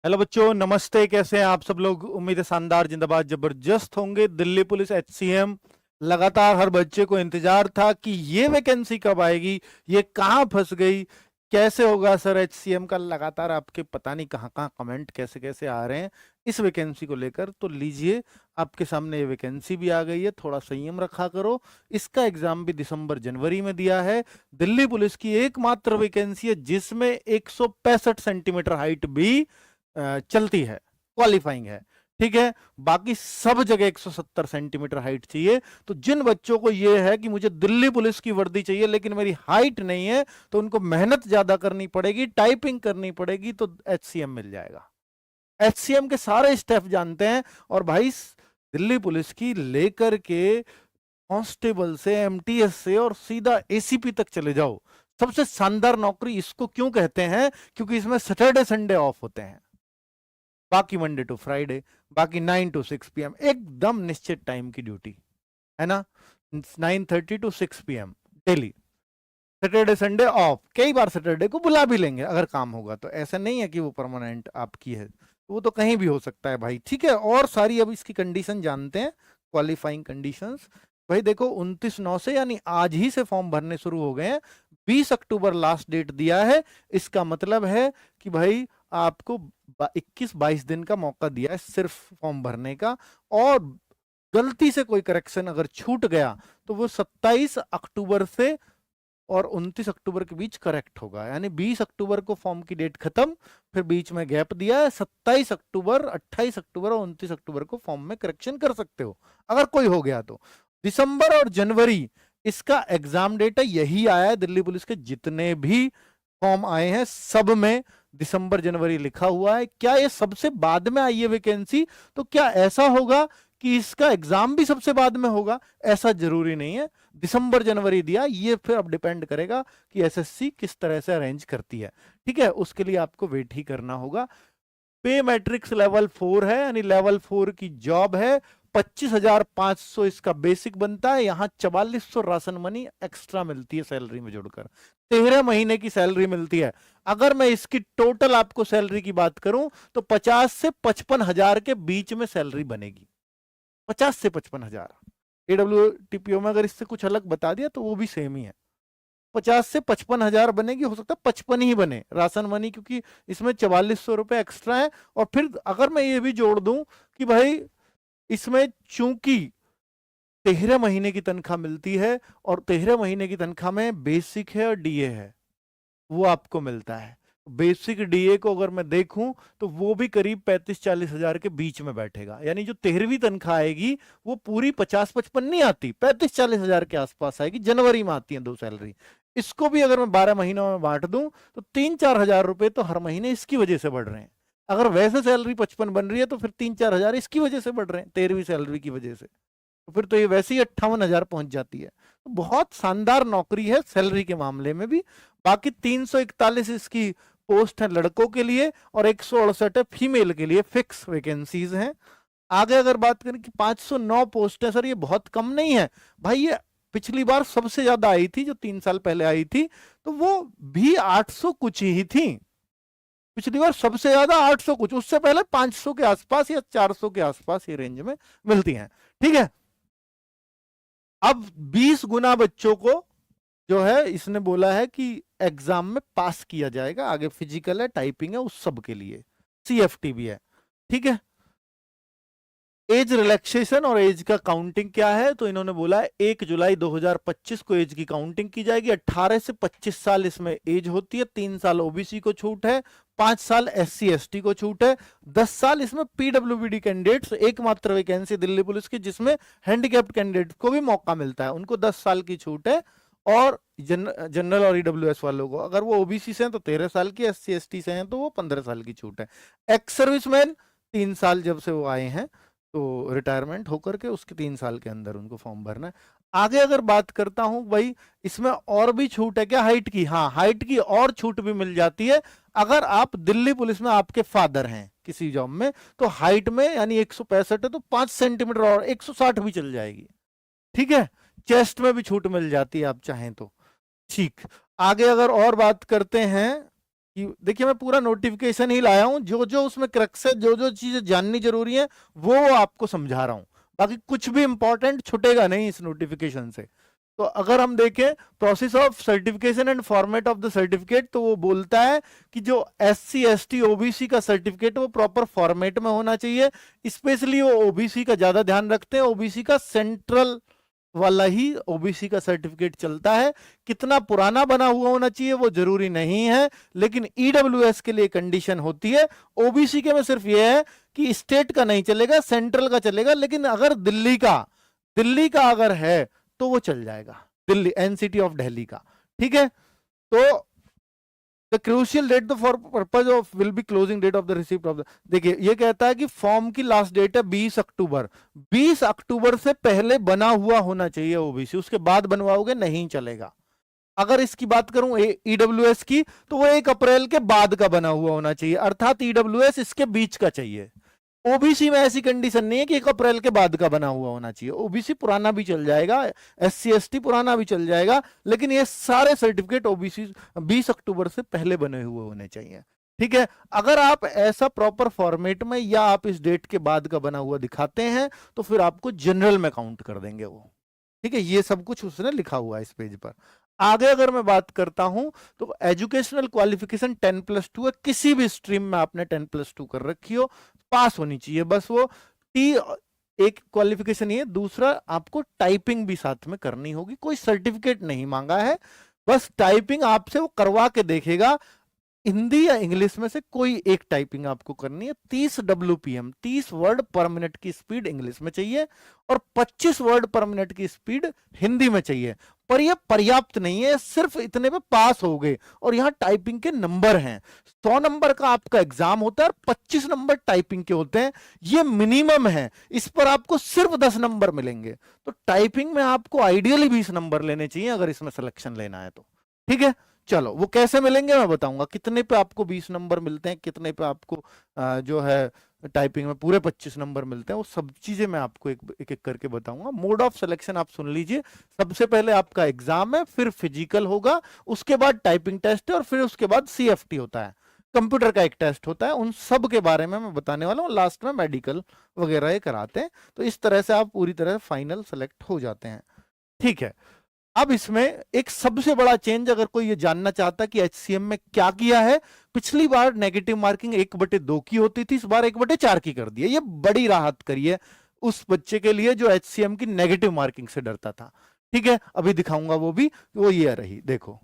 Hello बच्चों, नमस्ते। कैसे हैं आप सब लोग? उम्मीद है शानदार, जिंदाबाद, जबरदस्त होंगे। दिल्ली पुलिस एचसीएम, लगातार हर बच्चे को इंतजार था कि ये वैकेंसी कब आएगी, ये कहाँ फंस गई, कैसे होगा सर एचसीएम का। लगातार आपके पता नहीं कहाँ कहाँ कमेंट कैसे कैसे आ रहे हैं इस वैकेंसी को लेकर। तो लीजिए, आपके सामने ये वैकेंसी भी आ गई है। थोड़ा संयम रखा करो। इसका एग्जाम भी दिसंबर जनवरी में दिया है। दिल्ली पुलिस की एकमात्र वैकेंसी है जिसमें 165 सेंटीमीटर हाइट भी चलती है, क्वालिफाइंग है। ठीक है, बाकी सब जगह 170 सेंटीमीटर हाइट चाहिए। तो जिन बच्चों को यह है कि मुझे दिल्ली पुलिस की वर्दी चाहिए लेकिन मेरी हाइट नहीं है, तो उनको मेहनत ज्यादा करनी पड़ेगी, टाइपिंग करनी पड़ेगी, तो एचसीएम मिल जाएगा। एचसीएम के सारे स्टेप जानते हैं। और भाई, दिल्ली पुलिस की लेकर के कांस्टेबल से, एमटीएस से और सीधा एसीपी तक चले जाओ, सबसे शानदार नौकरी इसको क्यों कहते हैं? क्योंकि इसमें सैटरडे संडे ऑफ होते हैं, बाकी मंडे टू फ्राइडे, बाकी 9 to 6 PM, एकदम निश्चित टाइम की ड्यूटी है ना। 9:30 to 6 PM daily. Saturday Sunday off, कई बार सैटरडे को बुला भी लेंगे अगर काम होगा तो। ऐसा नहीं है कि वो परमानेंट आपकी है, वो तो कहीं भी हो सकता है भाई। ठीक है, और सारी अब इसकी कंडीशन जानते हैं, क्वालिफाइंग कंडीशंस। भाई देखो, 29/9 से यानी आज ही से फॉर्म भरने शुरू हो गए हैं। 20 अक्टूबर लास्ट डेट दिया है। इसका मतलब है कि भाई आपको 21-22 दिन का मौका दिया है सिर्फ फॉर्म भरने का। और गलती से कोई करेक्शन अगर छूट गया तो वो 27 अक्टूबर से और 29 अक्टूबर के बीच करेक्ट होगा। यानी 20 अक्टूबर को फॉर्म की डेट खत्म, फिर बीच में गैप दिया है। 27 अक्टूबर, 28 अक्टूबर और 29 अक्टूबर को फॉर्म में करेक्शन कर सकते हो अगर कोई हो गया तो। दिसंबर और जनवरी इसका एग्जाम डेट है। यही आया है दिल्ली पुलिस के जितने भी फॉर्म आए हैं सब में दिसंबर जनवरी लिखा हुआ है। क्या ये सबसे बाद में आई है वैकेंसी? तो क्या ऐसा होगा कि इसका एग्जाम भी सबसे बाद में होगा? ऐसा जरूरी नहीं है। दिसंबर जनवरी दिया, ये फिर अब डिपेंड करेगा कि एसएससी किस तरह से अरेंज करती है। ठीक है, उसके लिए आपको वेट ही करना होगा। पे मैट्रिक्स लेवल 4 है, यानी लेवल 4 की जॉब है। 25,500 इसका बेसिक बनता है। यहां 4400 राशन मनी एक्स्ट्रा मिलती है सैलरी में जुड़कर। 13 महीने की सैलरी मिलती है। अगर मैं इसकी टोटल आपको सैलरी की बात करूं तो 50 से 55,000 के बीच में सैलरी बनेगी। 50 से 55,000। एडब्ल्यूटीपीओ में अगर इससे कुछ अलग बता दिया तो वो भी सेम ही है। 50 से 55,000 बनेगी। हो सकता है 55 ही बने राशन मनी, क्योंकि इसमें 4400 रुपए एक्स्ट्रा है। और फिर अगर मैं ये भी जोड़ दूं कि भाई इसमें चूंकि 13 महीने की तनख्वाह मिलती है और 13 महीने की तनख्वाह में बेसिक है और डीए है, वो आपको मिलता है। बेसिक डीए को अगर मैं देखूं तो वो भी करीब 35-40 हजार के बीच में बैठेगा। यानी जो 13वीं तनख्वाह आएगी वो पूरी 50-55 नहीं आती, 35-40 हजार के आसपास आएगी। जनवरी में आती है दो सैलरी। इसको भी अगर मैं 12 महीनों में बांट दूं तो 3-4 हजार रुपए तो हर महीने इसकी वजह से बढ़ रहे हैं। अगर वैसे सैलरी 55 बन रही है तो फिर 3-4 हजार इसकी वजह से बढ़ रहे हैं, 13वीं सैलरी की वजह से। तो फिर तो ये वैसे ही 58,000 पहुंच जाती है। तो बहुत शानदार नौकरी है सैलरी के मामले में भी। बाकी 341 इसकी पोस्ट है लड़कों के लिए और 168 है फीमेल के लिए, फिक्स वैकेंसीज हैं। आगे अगर बात करें कि 509 पोस्ट है, सर ये बहुत कम नहीं है भाई। ये पिछली बार सबसे ज्यादा आई थी जो 3 साल पहले आई थी, तो वो भी 800 कुछ ही थी। पिछली बार सबसे ज्यादा 800 कुछ, उससे पहले 500 के आसपास या 400 के आसपास ये रेंज में मिलती हैं। ठीक है, अब 20 गुना बच्चों को जो है इसने बोला है कि एग्जाम में पास किया जाएगा। आगे फिजिकल है, टाइपिंग है, उस सब के लिए सीएफटी भी है। ठीक है, एज रिलैक्सेशन और एज का काउंटिंग क्या है? तो इन्होंने बोला है 1 जुलाई 2025 को एज की काउंटिंग की जाएगी। 18 से 25 साल इसमें एज होती है। 3 साल ओबीसी को छूट है, 5 साल एससी एसटी को छूट है, 10 साल इसमें पीडब्ल्यूबीडी कैंडिडेट्स, एकमात्र वैकेंसी दिल्ली पुलिस की जिसमें हैंडीकैप्ड कैंडिडेट को भी मौका मिलता है, उनको 10 साल की छूट है। और जनरल और ईडब्ल्यूएस वालों को, अगर वो ओबीसी से हैं तो 13 साल की, एससी एसटी से हैं तो वो 15 साल की छूट है। एक्स सर्विसमैन 3 साल जब से वो आए हैं तो रिटायरमेंट होकर के उसके 3 साल के अंदर उनको फॉर्म भरना है। आगे अगर बात करता हूं भाई, इसमें और भी छूट है क्या हाइट की? हाँ, हाइट की और छूट भी मिल जाती है। अगर आप दिल्ली पुलिस में आपके फादर हैं किसी जॉब में, तो हाइट में यानी 165 है तो 5 सेंटीमीटर और 160 भी चल जाएगी। ठीक है, चेस्ट में भी छूट मिल जाती है आप चाहें तो। ठीक, आगे अगर और बात करते हैं कि देखिए मैं पूरा नोटिफिकेशन ही लाया हूं, जो जो उसमें क्रक्स है, जो जो चीजें जाननी जरूरी है वो आपको समझा रहा हूं, बाकी कुछ भी इंपॉर्टेंट छूटेगा नहीं इस नोटिफिकेशन से। तो अगर हम देखें process of certification and format of the certificate, तो वो बोलता है कि जो एससी एसटी ओबीसी का सर्टिफिकेट वो प्रॉपर फॉर्मेट में होना चाहिए। स्पेशली वो ओबीसी का ज्यादा ध्यान रखते हैं, ओबीसी का सेंट्रल वाला ही ओबीसी का सर्टिफिकेट चलता है। कितना पुराना बना हुआ होना चाहिए वो जरूरी नहीं है, लेकिन ईडब्ल्यूएस के लिए कंडीशन होती है। ओबीसी के में सिर्फ ये है कि स्टेट का नहीं चलेगा, सेंट्रल का चलेगा, लेकिन अगर दिल्ली का अगर है तो वो चल जाएगा, दिल्ली एनसीटी ऑफ दिल्ली का। ठीक है, तो the crucial date for purpose of will be closing date of the receipt of the, देखिए ये कहता है कि फॉर्म की लास्ट डेट है 20 अक्टूबर। 20 अक्टूबर से पहले बना हुआ होना चाहिए ओबीसी, उसके बाद बनवाओगे नहीं चलेगा। अगर इसकी बात करूं ईडब्ल्यूएस की, तो वो 1 अप्रैल के बाद का बना हुआ होना चाहिए, अर्थात ईडब्ल्यूएस इसके बीच का चाहिए। ओबीसी में ऐसी कंडीशन नहीं है कि 1 अप्रैल के बाद का बना हुआ होना चाहिए, ओबीसी पुराना भी चल जाएगा, एससी एसटी पुराना भी चल जाएगा, लेकिन ये सारे सर्टिफिकेट ओबीसी 20 अक्टूबर से पहले बने हुए होने चाहिए। ठीक है, अगर आप ऐसा प्रॉपर फॉर्मेट में या आप इस डेट के बाद का बना हुआ दिखाते हैं तो फिर आपको जनरल में काउंट कर देंगे वो। ठीक है, ये सब कुछ उसने लिखा हुआ है इस पेज पर। आगे अगर मैं बात करता हूं तो एजुकेशनल क्वालिफिकेशन 10+2 है, किसी भी स्ट्रीम में आपने 10+2 कर रखी हो, पास होनी चाहिए बस वो। टी एक क्वालिफिकेशन ये, दूसरा आपको टाइपिंग भी साथ में करनी होगी, कोई सर्टिफिकेट नहीं मांगा है, बस टाइपिंग आपसे वो करवा के देखेगा। हिंदी या इंग्लिश में से कोई एक टाइपिंग आपको करनी है। 30 WPM 30 वर्ड पर मिनट की स्पीड इंग्लिश में चाहिए और 25 वर्ड पर मिनट की स्पीड हिंदी में चाहिए। पर यह पर्याप्त नहीं है, सिर्फ इतने पे पास हो गए। और यहां टाइपिंग के नंबर हैं, 100 नंबर का आपका एग्जाम होता है और 25 नंबर टाइपिंग के होते हैं, ये मिनिमम है। इस पर आपको सिर्फ 10 नंबर मिलेंगे। तो टाइपिंग में आपको आइडियली 20 नंबर लेने चाहिए अगर इसमें सिलेक्शन लेना है तो। ठीक है, चलो वो कैसे मिलेंगे मैं बताऊंगा, कितने पे आपको 20 नंबर मिलते हैं, कितने पे आपको जो है टाइपिंग में पूरे 25 नंबर मिलते हैं, वो सब चीजें मैं आपको एक एक करके बताऊंगा। मोड ऑफ सिलेक्शन आप सुन लीजिए, सबसे पहले आपका एग्जाम है, फिर फिजिकल होगा, उसके बाद टाइपिंग टेस्ट है और फिर उसके बाद CFT होता है, कंप्यूटर का एक टेस्ट होता है। उन सब के बारे में मैं बताने वाला हूँ, लास्ट में मेडिकल वगैरह ये कराते हैं। तो इस तरह से आप पूरी तरह फाइनल सेलेक्ट हो जाते हैं। ठीक है, अब इसमें एक सबसे बड़ा चेंज, अगर कोई ये जानना चाहता कि HCM में क्या किया है, पिछली बार नेगेटिव मार्किंग 1/2 की होती थी, इस बार 1/4 की कर दी है। ये बड़ी राहत करी है उस बच्चे के लिए जो HCM की नेगेटिव मार्किंग से डरता था। ठीक है, अभी दिखाऊंगा वो भी, वो ये रही, देखो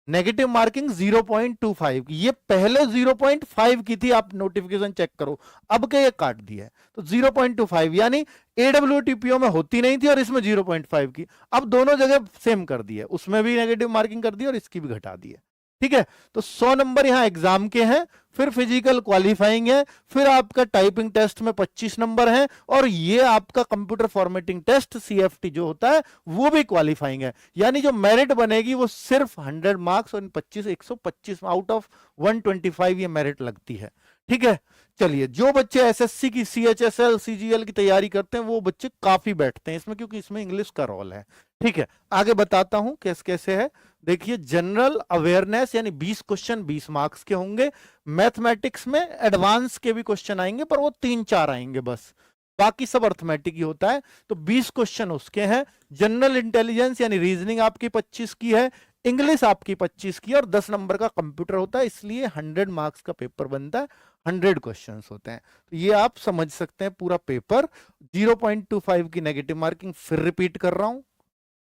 नेगेटिव मार्किंग 0.25 की, ये पहले 0.5 की थी, आप नोटिफिकेशन चेक करो, अब के ये काट दिया है। तो 0.25 यानी AWTPO में होती नहीं थी और इसमें 0.5 की, अब दोनों जगह सेम कर दी है, उसमें भी नेगेटिव मार्किंग कर दी और इसकी भी घटा दी है। ठीक है, तो 100 नंबर यहां एग्जाम के हैं, फिर फिजिकल क्वालिफाइंग है, फिर आपका टाइपिंग टेस्ट में 25 नंबर है, और ये आपका कंप्यूटर फॉर्मेटिंग टेस्ट CFT जो होता है वो भी क्वालिफाइंग है। यानी जो मेरिट बनेगी वो सिर्फ 100 मार्क्स और 125 आउट ऑफ 125 ये मेरिट लगती है। ठीक है, चलिए जो बच्चे SSC की CHSL CGL की तैयारी करते हैं वो बच्चे काफी बैठते हैं इसमें, क्योंकि इसमें इंग्लिश का रोल है। ठीक है, आगे बताता हूं कैसे कैसे है। देखिए जनरल अवेयरनेस यानी 20 क्वेश्चन 20 मार्क्स के होंगे। मैथमेटिक्स में एडवांस के भी क्वेश्चन आएंगे, पर वो 3-4 आएंगे बस, बाकी सब अर्थमेटिक ही होता है। तो 20 क्वेश्चन उसके हैं। जनरल इंटेलिजेंस यानी रीजनिंग आपकी 25 की है, इंग्लिश आपकी 25 की है, और 10 नंबर का कंप्यूटर होता है, इसलिए 100 मार्क्स का पेपर बनता है, 100 क्वेश्चंस होते हैं। तो ये आप समझ सकते हैं पूरा पेपर। 0.25 की नेगेटिव मार्किंग फिर रिपीट कर रहा हूं,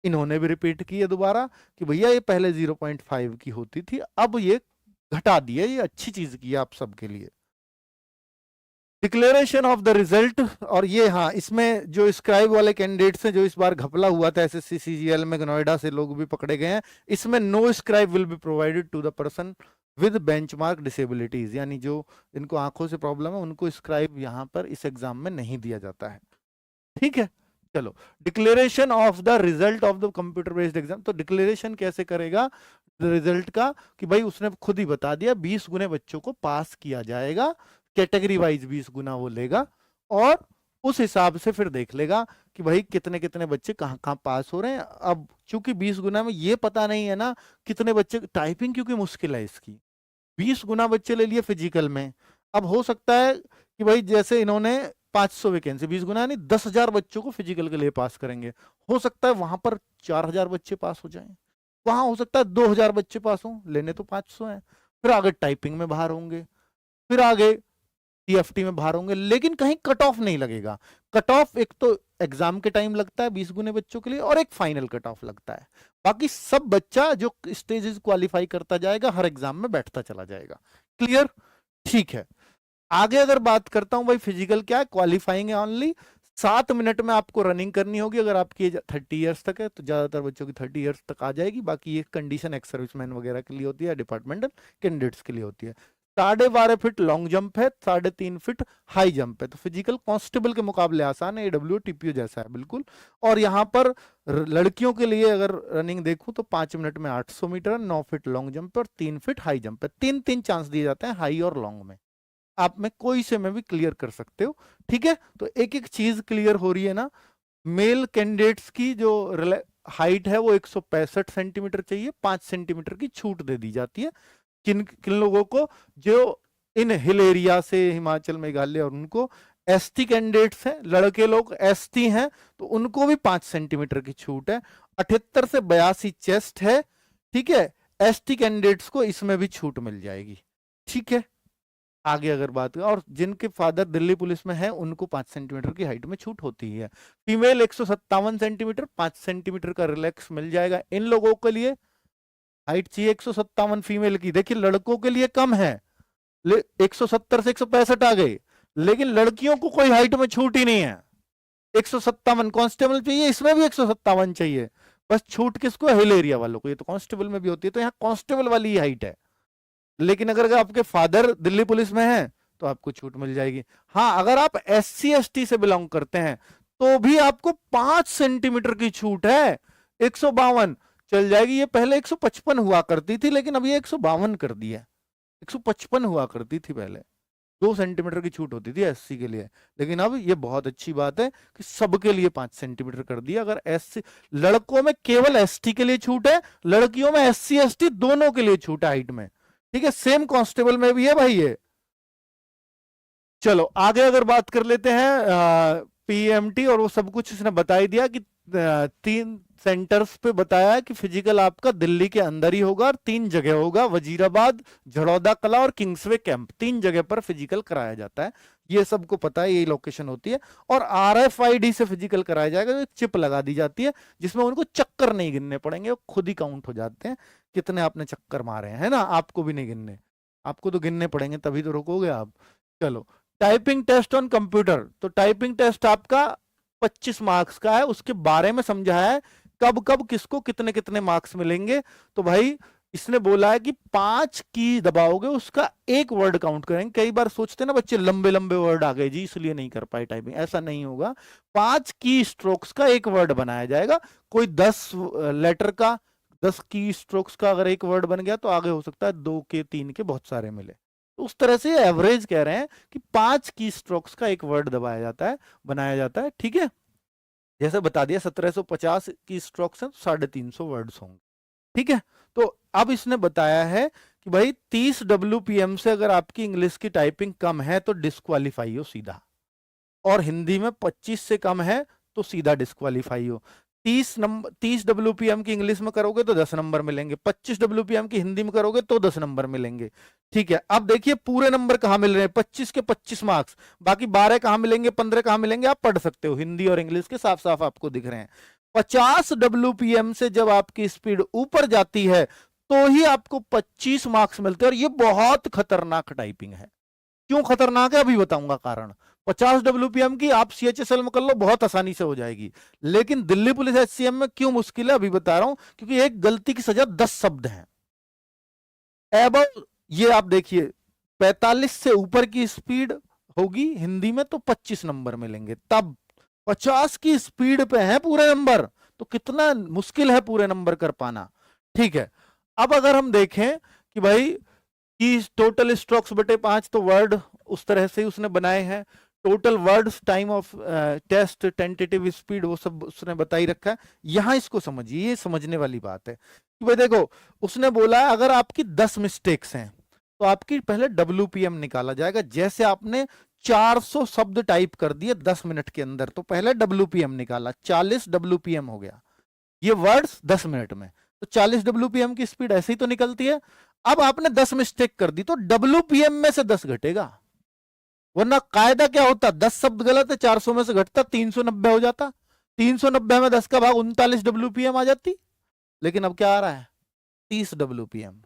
इन्होंने भी रिपीट की है दोबारा कि भैया ये पहले 0.5 की होती थी, अब ये घटा दी है, ये अच्छी चीज की है आप सबके लिए। डिक्लेरेशन ऑफ द रिजल्ट, और ये हाँ इसमें जो स्क्राइब वाले कैंडिडेट्स हैं, जो इस बार घपला हुआ था SSC CGL में, नोएडा से लोग भी पकड़े गए हैं, इसमें no scribe will be provided to the person with benchmark disabilities, यानी जो इनको आंखों से प्रॉब्लम है उनको स्क्राइब यहाँ पर इस एग्जाम में नहीं दिया जाता है। ठीक है, चलो declaration of the result of the computer based exam. तो डिक्लेरेशन कैसे करेगा रिजल्ट का, कि भाई उसने खुद ही बता दिया 20 गुने बच्चों को पास किया जाएगा, कैटेगरी वाइज 20 गुना वो लेगा, और उस हिसाब से फिर देख लेगा कि भाई कितने कितने बच्चे कहाँ कहाँ पास हो रहे हैं। अब चूंकि 20 गुना में ये पता नहीं है ना कितने बच्चे, टाइपिंग क्योंकि मुश्किल है इसकी, 20 गुना बच्चे ले लिए फिजिकल में। अब हो सकता है कि भाई जैसे इन्होंने 500 वैकेंसी, 20 गुना यानी 10,000 बच्चों को फिजिकल के लिए पास करेंगे। हो सकता है वहां पर 4,000 बच्चे पास हो जाएं, वहां हो सकता है 2,000 बच्चे पास हों, लेने तो 500 हैं। फिर आगे टाइपिंग में बाहर होंगे, फिर आगे टीएफटी में बाहर होंगे, लेकिन कहीं कट ऑफ नहीं लगेगा। कट ऑफ एक तो एग्जाम के टाइम लगता है 20 गुने बच्चों के लिए, और एक फाइनल कट ऑफ लगता है। बाकी सब बच्चा जो स्टेजेस क्वालिफाई करता जाएगा हर एग्जाम में बैठता चला जाएगा। क्लियर? ठीक है। आगे अगर बात करता हूं भाई फिजिकल क्या है, क्वालिफाइंग है ओनली 7 मिनट में आपको रनिंग करनी होगी। अगर आपकी एज 30 ईयर्स तक है तो ज्यादातर बच्चों की 30 ईयर्स तक आ जाएगी। बाकी ये कंडीशन एक्स सर्विसमैन वगैरह के लिए होती है, डिपार्टमेंटल कैंडिडेट्स के लिए होती है। 12.5 फीट लॉन्ग जंप है, 3.5 फीट हाई जंप है। तो फिजिकल कांस्टेबल के मुकाबले आसान है, एडब्ल्यू टीपीयू जैसा है बिल्कुल। और यहाँ पर लड़कियों के लिए अगर रनिंग देखूं तो 5 मिनट में 800 मीटर, 9 फीट लॉन्ग जंप और 3 फीट हाई जंप है। 3-3 चांस दिए जाते हैं हाई और लॉन्ग में। आप में कोई से में भी क्लियर कर सकते हो। ठीक है, तो एक एक चीज क्लियर हो रही है ना। मेल कैंडिडेट्स की जो हाइट है वो 165 सेंटीमीटर चाहिए, 5 सेंटीमीटर की छूट दे दी जाती है। किन किन लोगों को? जो इन हिल एरिया से हिमाचल मेघालय, और उनको एसटी कैंडिडेट्स हैं, लड़के लोग एसटी हैं तो उनको भी 5 सेंटीमीटर की छूट है। 78 से 82 चेस्ट है। ठीक है, एसटी कैंडिडेट्स को इसमें भी छूट मिल जाएगी। ठीक है, आगे अगर बात करें, और जिनके फादर दिल्ली पुलिस में है उनको 5 सेंटीमीटर की हाइट में छूट होती है। फीमेल 157 सेंटीमीटर, 5 सेंटीमीटर का रिलैक्स मिल जाएगा इन लोगों के लिए। हाइट चाहिए 157 फीमेल की। देखिए लड़कों के लिए कम है, 170 से 165 आ गए, लेकिन लड़कियों को कोई हाइट में छूट ही नहीं है। 157 कांस्टेबल चाहिए, इसमें भी 157 चाहिए। बस छूट किसको? हिल एरिया वालों को। ये तो कांस्टेबल में भी होती है, तो यहाँ कांस्टेबल वाली ही हाइट है। लेकिन अगर आपके फादर दिल्ली पुलिस में हैं तो आपको छूट मिल जाएगी। हाँ, अगर आप SC ST से बिलोंग करते हैं तो भी आपको 5 सेंटीमीटर की छूट है। 152 चल जाएगी। ये पहले 155 हुआ करती थी, लेकिन अब ये 152 कर दी है। 155 हुआ करती थी पहले, 2 सेंटीमीटर की छूट होती थी SC के लिए, लेकिन अब ये बहुत अच्छी बात है कि सबके लिए 5 सेंटीमीटर कर दिया। अगर SC लड़कों में केवल ST के लिए छूट है, लड़कियों में SC ST दोनों के लिए छूट है हाइट में। ठीक है, सेम कांस्टेबल में भी है भाई ये। चलो आगे अगर बात कर लेते हैं PMT, और वो सब कुछ इसने बता ही दिया कि 3 सेंटर्स पे बताया है कि फिजिकल आपका दिल्ली के अंदर ही होगा, और 3 जगह होगा, वजीराबाद, झड़ौदा कला और किंग्सवे कैंप। 3 जगह पर फिजिकल कराया जाता है, ये सबको पता है, यही लोकेशन होती है। और RFID से फिजिकल कराया जाएगा, जो चिप लगा दी जाती है जिसमें उनको चक्कर नहीं गिनने पड़ेंगे, वो खुद ही काउंट हो जाते हैं कितने आपने चक्कर मारे हैं, है ना। आपको भी नहीं गिनने, आपको तो गिनने पड़ेंगे, तभी तो रोकोगे आप। चलो, टाइपिंग टेस्ट ऑन कंप्यूटर। तो टाइपिंग टेस्ट आपका 25 मार्क्स का है, उसके बारे में समझाया है कब कब किसको कितने कितने मार्क्स मिलेंगे। तो भाई इसने बोला है कि 5 की दबाओगे उसका एक वर्ड काउंट करेंगे। कई बार सोचते ना बच्चे लंबे लंबे वर्ड आ गए जी इसलिए नहीं कर पाए टाइपिंग, ऐसा नहीं होगा। 5 की स्ट्रोक्स का एक वर्ड बनाया जाएगा। कोई 10 लेटर का, 10 की स्ट्रोक्स का अगर एक वर्ड बन गया तो आगे हो सकता है 2 के 3 के बहुत सारे मिले। तो उस तरह से एवरेज कह रहे हैं कि 5 की स्ट्रोक्स का एक वर्ड दबाया जाता है, बनाया जाता है। ठीक है, जैसे बता दिया 1750 की स्ट्रोक्स हैं तो 350 वर्ड्स होंगे। ठीक है, तो अब इसने बताया है कि भाई 30 WPM से अगर आपकी इंग्लिश की टाइपिंग कम है तो डिस्क्वालीफाई हो सीधा, और हिंदी में 25 से कम है तो सीधा डिस्क्वालीफाई हो। 30 WPM की इंग्लिश में करोगे तो 10 नंबर मिलेंगे, 25 WPM की हिंदी में करोगे तो 10 नंबर मिलेंगे। ठीक है, अब देखिए पूरे नंबर कहां मिल रहे हैं, 25 के 25 मार्क्स, बाकी 12 कहां मिलेंगे, 15 कहां मिलेंगे, आप पढ़ सकते हो, हिंदी और इंग्लिश के साफ साफ आपको दिख रहे हैं। 50 WPM से जब आपकी स्पीड ऊपर जाती है तो ही आपको 25 मार्क्स मिलते हैं, और ये बहुत खतरनाक टाइपिंग है। क्यों खतरनाक है अभी बताऊंगा कारण। 50 WPM की आप CHSL में कर लो, बहुत आसानी से हो जाएगी, लेकिन दिल्ली पुलिस HCM में क्यों मुश्किल है अभी बता रहा हूं, क्योंकि एक गलती की सजा 10 शब्द हैं। एबव, ये आप देखिए 45 से ऊपर की स्पीड होगी हिंदी में तो 25 नंबर मिलेंगे, तब 50 की स्पीड पे है पूरे नंबर, तो कितना मुश्किल है पूरे नंबर कर पाना। ठीक है, अब अगर हम देखें कि भाई कि टोटल स्ट्रोक्स बटे 5, तो वर्ड उस तरह से ही उसने बनाए हैं। Total words, time of test, tentative speed, वो सब उसने बता ही रखा है। यहां इसको समझिए, ये समझने वाली बात है कि भाई देखो उसने बोला है अगर आपकी 10 मिस्टेक्स हैं तो तो आपकी पहले WPM निकाला जाएगा। जैसे आपने 400 शब्द टाइप कर दिए 10 मिनट के अंदर, तो पहले WPM निकाला, 40 WPM हो गया, ये वर्ड्स 10 मिनट में, तो 40 WPM की स्पीड ऐसे ही तो निकलती है। अब आपने 10 मिस्टेक कर दी तो WPM में से 10 घटेगा, वरना कायदा क्या होता, 10 शब्द गलत है, 400 में से घटता 390 हो जाता, 390 में 10 का भाग 39 WPM आ जाती। लेकिन अब क्या आ रहा है, 30 WPM।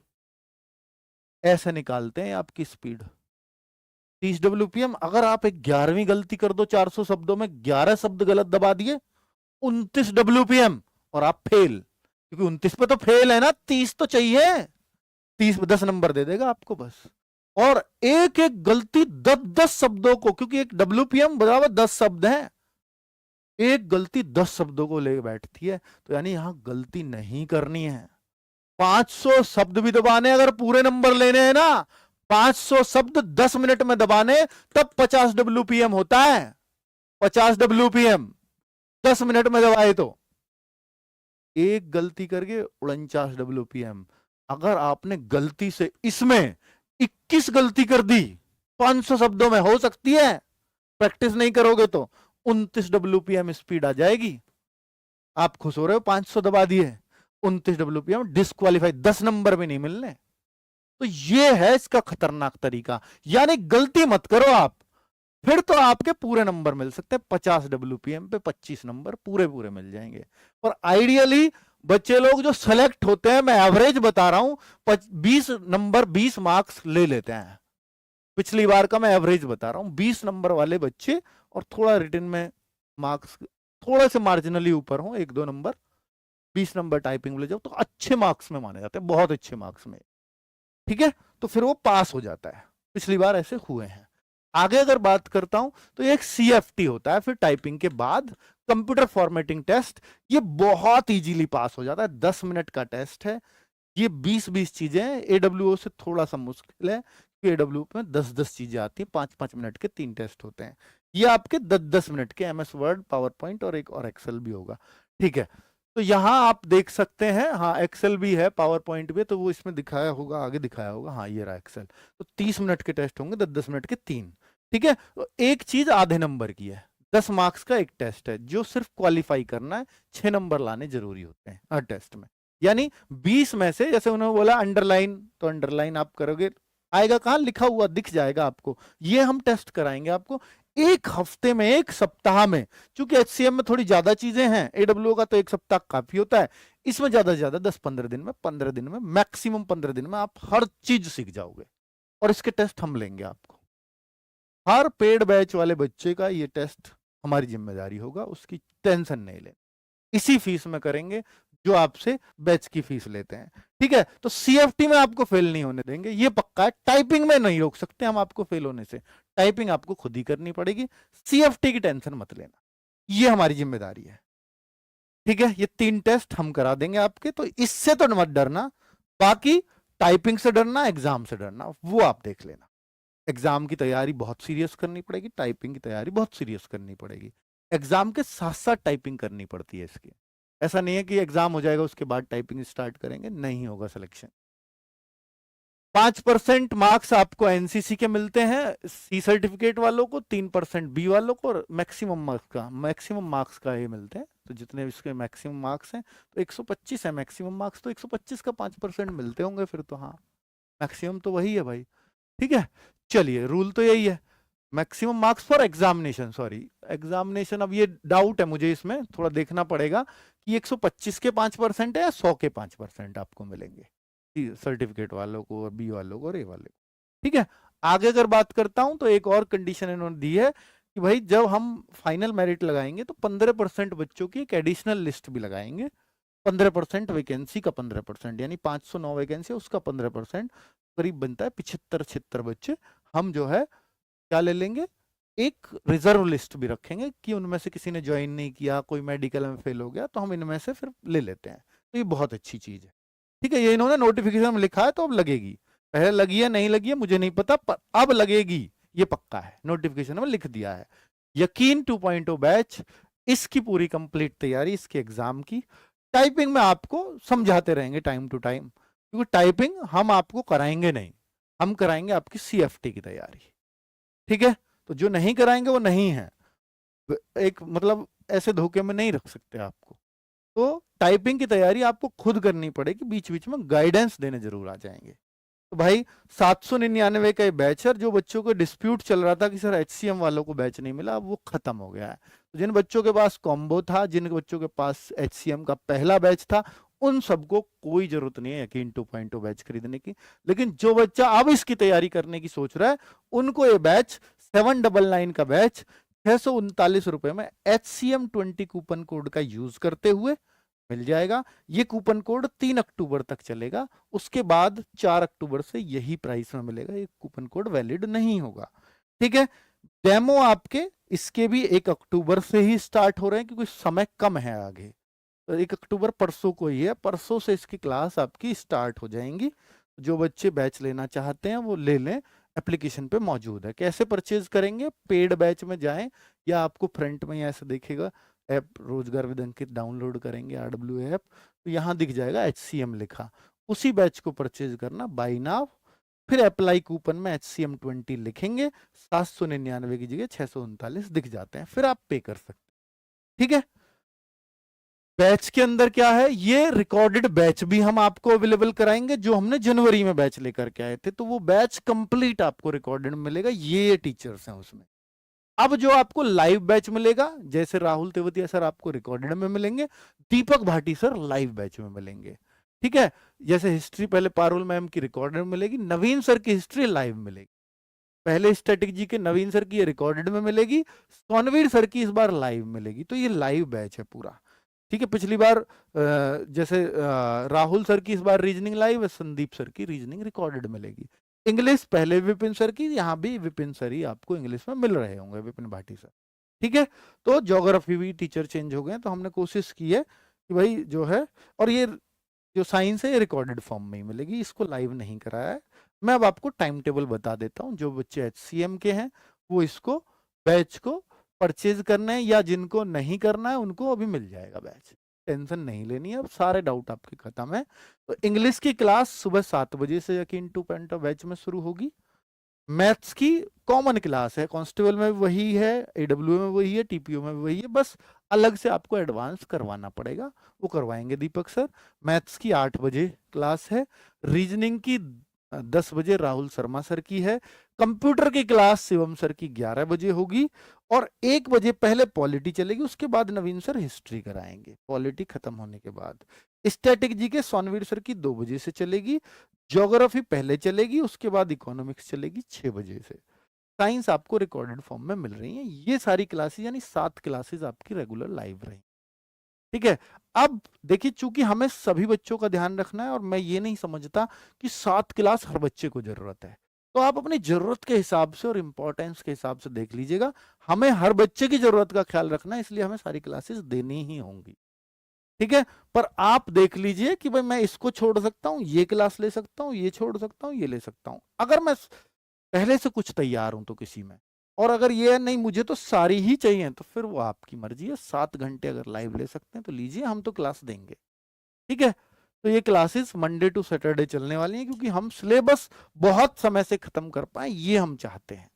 ऐसे निकालते हैं आपकी स्पीड, 30 WPM। अगर आप एक 11वीं गलती कर दो, 400 शब्दों में 11 शब्द गलत दबा दिए, 29 WPM और आप फेल, क्योंकि 29 पे तो फेल है ना, 30 तो चाहिए, 30 पे 10 नंबर दे देगा आपको बस। और एक एक गलती 10-10 शब्दों को, क्योंकि एक WPM बराबर 10 शब्द हैं, एक गलती 10 शब्दों को ले बैठती है, तो यानी यहां गलती नहीं करनी है। 500 शब्द भी दबाने, अगर पूरे नंबर लेने हैं ना, 500 शब्द 10 मिनट में दबाने, तब 50 WPM होता है। 50 WPM 10 मिनट में दबाए तो, एक गलती करके 49 WPM। अगर आपने गलती से इसमें 21 गलती कर दी 500 शब्दों में, हो सकती है, प्रैक्टिस नहीं करोगे तो 29 WPM स्पीड आ जाएगी। आप खुश हो रहे हो 500 दबा दिए, 29 WPM डिस्क्वालीफाई, 10 नंबर भी नहीं मिलने। तो ये है इसका खतरनाक तरीका, यानी गलती मत करो आप, फिर तो आपके पूरे नंबर मिल सकते हैं। 50 WPM पे 25 नंबर पूरे पूरे मिल जाएंगे। और आइडियली बच्चे लोग जो सेलेक्ट होते हैं, मैं एवरेज बता रहा हूं, 20 नंबर 20 मार्क्स ले लेते हैं। पिछली बार का मैं एवरेज बता रहा हूं, 20 नंबर वाले बच्चे, और थोड़ा रिटन में मार्क्स थोड़े से मार्जिनली ऊपर हो, 1-2 नंबर, 20 नंबर टाइपिंग ले जाओ, तो अच्छे मार्क्स में माने जाते हैं, बहुत अच्छे मार्क्स में, ठीक है, तो फिर वो पास हो जाता है। पिछली बार ऐसे हुए हैं। आगे अगर बात करता हूं तो एक CFT होता है, फिर टाइपिंग के बाद कंप्यूटर फॉर्मेटिंग टेस्ट। ये बहुत इजीली पास हो जाता है, 10 मिनट का टेस्ट है। ये 20-20 चीजें हैं, AWO से थोड़ा सा मुश्किल है, क्योंकि AWO में 10-10 चीजें आती हैं, 5-5 मिनट के 3 टेस्ट होते हैं। ये आपके 10-10 मिनट के MS वर्ड, पावर पॉइंट और एक और एक्सेल भी होगा, ठीक है। तो यहां आप देख सकते हैं, हाँ एक्सेल भी है, पावर पॉइंट भी है, तो वो इसमें दिखाया होगा, आगे दिखाया होगा, हाँ ये रहा एक्सेल। तो 30 मिनट के टेस्ट होंगे, 10-10 मिनट के 3, ठीक है। तो एक चीज आधे नंबर की है, 10 मार्क्स का एक टेस्ट है, जो सिर्फ क्वालिफाई करना है, 6 नंबर लाने जरूरी होते हैं हर टेस्ट में। यानी 20 में से, जैसे उन्होंने बोला अंडरलाइन, तो अंडरलाइन आप करोगे, आएगा कहां, लिखा हुआ दिख जाएगा आपको। ये हम टेस्ट कराएंगे आपको एक हफ्ते में, एक सप्ताह में। क्योंकि HCM में थोड़ी ज्यादा चीजें हैं, AWO का तो एक सप्ताह काफी होता है, इसमें ज्यादा से ज्यादा 10-15 दिन में, 15 दिन में, मैक्सिमम 15 दिन में आप हर चीज सीख जाओगे। और इसके टेस्ट हम लेंगे आपको, हर पेड बैच वाले बच्चे का ये टेस्ट हमारी जिम्मेदारी होगा, उसकी टेंशन नहीं ले, इसी फीस में करेंगे जो आपसे बैच की फीस लेते हैं, ठीक है। तो CFT में आपको फेल नहीं होने देंगे, ये पक्का है। टाइपिंग में नहीं रोक सकते हम आपको फेल होने से, टाइपिंग आपको खुद ही करनी पड़ेगी, CFT की टेंशन मत लेना, ये हमारी जिम्मेदारी है, ठीक है। ये 3 टेस्ट हम करा देंगे आपके, तो इससे तो मत डरना। बाकी टाइपिंग से डरना, एग्जाम से डरना, वो आप देख लेना। एग्जाम की तैयारी बहुत सीरियस करनी पड़ेगी, टाइपिंग की तैयारी बहुत सीरियस करनी पड़ेगी। एग्जाम के साथ साथ टाइपिंग करनी पड़ती है इसकी, ऐसा नहीं है कि एग्जाम हो जाएगा उसके बाद टाइपिंग स्टार्ट करेंगे, नहीं होगा सिलेक्शन। 5% मार्क्स आपको एनसीसी के मिलते हैं C सर्टिफिकेट वालों को, 3% B वालों को, और मैक्सिमम मार्क्स का ये मिलते हैं। तो जितने इसके मैक्सिमम मार्क्स हैं, तो 125 है मैक्सिमम मार्क्स, तो 125 का 5% मिलते होंगे फिर तो, हाँ मैक्सिमम तो वही है भाई, ठीक है। चलिए रूल तो यही है, maximum marks for examination, sorry examination, अब ये डाउट है मुझे, इसमें थोड़ा देखना पड़ेगा कि 125 के 5% है या 100 के 5% आपको मिलेंगे सर्टिफिकेट वालों को, और B वालों को, और A वाले को, ठीक है। आगे अगर बात करता हूं तो एक और कंडीशन इन्होंने दी है कि भाई जब हम फाइनल मेरिट लगाएंगे तो 15% बच्चों की एक एडिशनल लिस्ट भी लगाएंगे, 15% वैकेंसी का 15%, यानी 509 वैकेंसी उसका 15%, करीब बनता है 75-76 बच्चे। हम जो है क्या ले लेंगे, एक रिजर्व लिस्ट भी रखेंगे कि उनमें से किसी ने ज्वाइन नहीं किया, कोई मेडिकल में फेल हो गया, तो हम इनमें से फिर ले लेते हैं। तो ये बहुत अच्छी चीज है, ठीक है। ये इन्होंने नोटिफिकेशन में लिखा है, तो अब लगेगी, पहले लगी है नहीं लगी है मुझे नहीं पता, पर अब लगेगी, ये पक्का है, नोटिफिकेशन में लिख दिया है। यकीन 2.0 बैच, इसकी पूरी कंप्लीट तैयारी इसके एग्जाम की। टाइपिंग में आपको समझाते रहेंगे टाइम टू टाइम, क्योंकि टाइपिंग हम आपको कराएंगे नहीं, हम कराएंगे आपकी CFT की तैयारी, ठीक है। तो जो नहीं कराएंगे वो नहीं है, एक मतलब ऐसे धोखे में नहीं रख सकते आपको। तो टाइपिंग की तैयारी आपको खुद करनी पड़ेगी, बीच बीच में गाइडेंस देने जरूर आ जाएंगे। तो भाई 799 का ये बैच है, जो बच्चों को डिस्प्यूट चल रहा था कि सर HCM वालों को बैच नहीं मिला, अब वो खत्म हो गया है। तो जिन बच्चों के पास कॉम्बो था, जिन बच्चों के पास HCM का पहला बैच था, उन सबको कोई जरूरत नहीं है यकीन 2.0 बैच खरीदने की। लेकिन जो बच्चा अब इसकी तैयारी करने की सोच रहा है, उनको ये बैच 799 का बैच 639 रुपए में HCM20 कूपन कोड का यूज करते हुए मिल जाएगा। ये कूपन कोड 3 अक्टूबर तक चलेगा, उसके बाद 4 अक्टूबर से यही प्राइस में मिलेगा, ये कूपन कोड वैलिड नहीं होगा, ठीक है। डेमो आपके इसके भी 1 अक्टूबर से ही स्टार्ट हो रहे हैं, क्योंकि समय कम है आगे। तो 1 अक्टूबर परसों को ही है, परसों से इसकी क्लास आपकी स्टार्ट हो जाएंगी। जो बच्चे बैच लेना चाहते हैं वो ले लें, एप्लीकेशन पे मौजूद है। कैसे परचेज करेंगे? पेड बैच में जाएं, या आपको फ्रंट में ऐसे दिखेगा ऐप रोजगार विद अंकित, डाउनलोड करेंगे RW ऐप, तो यहाँ दिख जाएगा HCM लिखा, उसी बैच को परचेज करना बाय नाउ। फिर अप्लाई कूपन में HCM20 लिखेंगे, 799 की जगह 639 दिख जाते हैं, फिर आप पे कर सकते हैं, ठीक है। बैच के अंदर क्या है, ये रिकॉर्डेड बैच भी हम आपको अवेलेबल कराएंगे, जो हमने जनवरी में बैच लेकर के आए थे, तो वो बैच कंप्लीट आपको रिकॉर्डेड मिलेगा, ये टीचर्स हैं उसमें। अब जो आपको लाइव बैच मिलेगा, जैसे राहुल तेवतिया सर आपको रिकॉर्डेड में मिलेंगे, दीपक भाटी सर लाइव बैच में मिलेंगे, ठीक है। जैसे हिस्ट्री पहले पारुल मैम की रिकॉर्डेड में मिलेगी, नवीन सर की हिस्ट्री लाइव मिलेगी। पहले स्टैटिक जी के नवीन सर की रिकॉर्डेड में मिलेगी, सोनवीर सर की इस बार लाइव मिलेगी। तो ये लाइव बैच है पूरा, ठीक है। पिछली बार जैसे राहुल सर की इस बार रीजनिंग लाइव है, संदीप सर की रीजनिंग रिकॉर्डेड मिलेगी। इंग्लिश पहले विपिन सर की, यहाँ भी विपिन सर ही आपको इंग्लिश में मिल रहे होंगे, विपिन भाटी सर, ठीक है। तो ज्योग्राफी भी टीचर चेंज हो गए, तो हमने कोशिश की है कि भाई जो है, और ये जो साइंस है ये रिकॉर्डेड फॉर्म में ही मिलेगी, इसको लाइव नहीं कराया है। मैं अब आपको टाइम टेबल बता देता हूँ, जो बच्चे HCM के हैं वो इसको बैच को परचेज करना है, या जिनको नहीं करना है उनको अभी मिल जाएगा बैच, टेंशन नहीं लेनी है, अब सारे डाउट आपके खत्म है। तो इंग्लिश की क्लास सुबह 7 बजे से यकीन 2.0 बैच में शुरू होगी। मैथ्स की कॉमन क्लास है, कांस्टेबल में भी वही है, AWO में वही है, TPO में भी वही है, बस अलग से आपको एडवांस करवाना पड़ेगा, वो करवाएंगे दीपक सर। मैथ्स की 8 बजे क्लास है, रीजनिंग की 10 बजे राहुल शर्मा सर की है, कंप्यूटर की क्लास शिवम सर की 11 बजे होगी, और 1 बजे पहले पॉलिटी चलेगी, उसके बाद नवीन सर हिस्ट्री कराएंगे पॉलिटी खत्म होने के बाद। स्टैटिक जी के सोनवीर सर की 2 बजे से चलेगी, ज्योग्राफी पहले चलेगी, उसके बाद इकोनॉमिक्स चलेगी 6 बजे से। साइंस आपको रिकॉर्डेड फॉर्म में मिल रही है। ये सारी क्लासेस यानी 7 क्लासेस आपकी रेगुलर लाइव रही, ठीक है। अब देखिए, चूंकि हमें सभी बच्चों का ध्यान रखना है, और मैं ये नहीं समझता कि 7 क्लास हर बच्चे को जरूरत है, तो आप अपनी जरूरत के हिसाब से और इंपॉर्टेंस के हिसाब से देख लीजिएगा। हमें हर बच्चे की जरूरत का ख्याल रखना है, इसलिए हमें सारी क्लासेस देनी ही होंगी, ठीक है। पर आप देख लीजिए कि भाई मैं इसको छोड़ सकता हूं, ये क्लास ले सकता हूं, ये छोड़ सकता हूं, ये ले सकता हूं, अगर मैं पहले से कुछ तैयार हूं तो किसी में, और अगर ये नहीं मुझे तो सारी ही चाहिए, तो फिर वो आपकी मर्जी है। 7 घंटे अगर लाइव ले सकते हैं तो लीजिए, हम तो क्लास देंगे, ठीक है। तो ये क्लासेस मंडे टू सैटरडे चलने वाली हैं, क्योंकि हम सिलेबस बहुत समय से खत्म कर पाए, ये हम चाहते हैं,